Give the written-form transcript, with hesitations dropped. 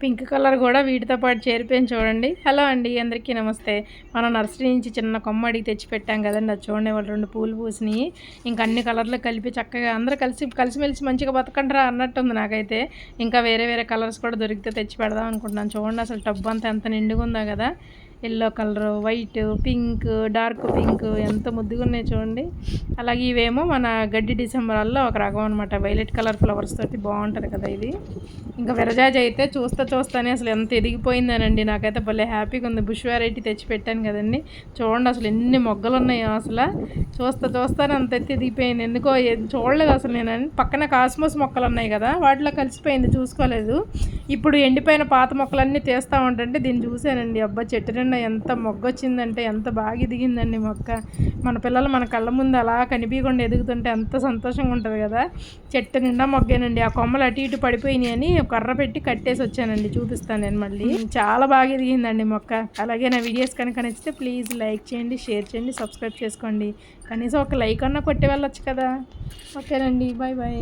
Pink colour కూడా వీటితో పాటు చేరిపోయింది చూడండి. హలో అండి, అందరికీ నమస్తే. మనం నర్సరీ నుంచి చిన్న కొమ్మ అడిగి తెచ్చి పెట్టాం కదండి, అది చూడండి వాళ్ళు 2 పూలు పూసినాయి. ఇంకా అన్ని కలర్లు కలిపి చక్కగా అందరూ కలిసిమెలిసి మంచిగా బతకండిరా అన్నట్టుంది నాకైతే. ఇంకా వేరే వేరే కలర్స్ కూడా దొరికితే తెచ్చి పెడదాం అనుకుంటున్నాను. చూడండి అసలు టబ్ అంతా ఎంత నిండుగా ఉందో కదా. Yellow colour, white, pink, dark pink ఎంత ముద్దుగా ఉన్నాయి చూడండి. అలాగే ఇవేమో మన గడ్డి డిసెంబరాల్లో ఒక రకం అనమాట, వైలెట్ కలర్ ఫ్లవర్స్ తోటి బాగుంటుంది కదా ఇది. ఇంకా విరజాజి అయితే చూస్తానే అసలు ఎంత ఎదిగిపోయిందనండి. నాకైతే భలే హ్యాపీగా ఉంది. బుష్ వెరైటీ తెచ్చి పెట్టాను కదండి, చూడండి అసలు ఎన్ని మొగ్గలు ఉన్నాయో. అసలు చూస్తానే అంత ఎత్తి ఎదిగిపోయింది. ఎందుకో చూడలేదు అసలు నేను. పక్కన కాస్మోస్ మొక్కలు ఉన్నాయి కదా, వాటిలో కలిసిపోయింది, చూసుకోలేదు. ఇప్పుడు ఎండిపోయిన పాత మొక్కలన్నీ తీస్తూ ఉంటుంటే దీన్ని చూశానండి. అబ్బా, చెట్టు నిండా ఎంత మొగ్గ వచ్చిందంటే ఎంత బాగా ఎదిగిందండి మొక్క. మన పిల్లలు మన కళ్ళ ముందు అలా కనిపించకుండా ఎదుగుతుంటే ఎంత సంతోషంగా ఉంటుంది కదా. చెట్టు నిండా మొగ్గేనండి. ఆ కొమ్మలు అటు ఇటు పడిపోయినాయి అని కర్ర పెట్టి కట్టేసి వచ్చానండి, చూపిస్తాను నేను మళ్ళీ. చాలా బాగా ఎదిగిందండి మొక్క. అలాగే నా వీడియోస్ కనుక నచ్చితే ప్లీజ్ లైక్ చేయండి, షేర్ చేయండి, సబ్స్క్రైబ్ చేసుకోండి. కనీసం ఒక లైక్ అన్నా కొట్టి వెళ్ళొచ్చు కదా. ఓకేనండి, బాయ్ బాయ్.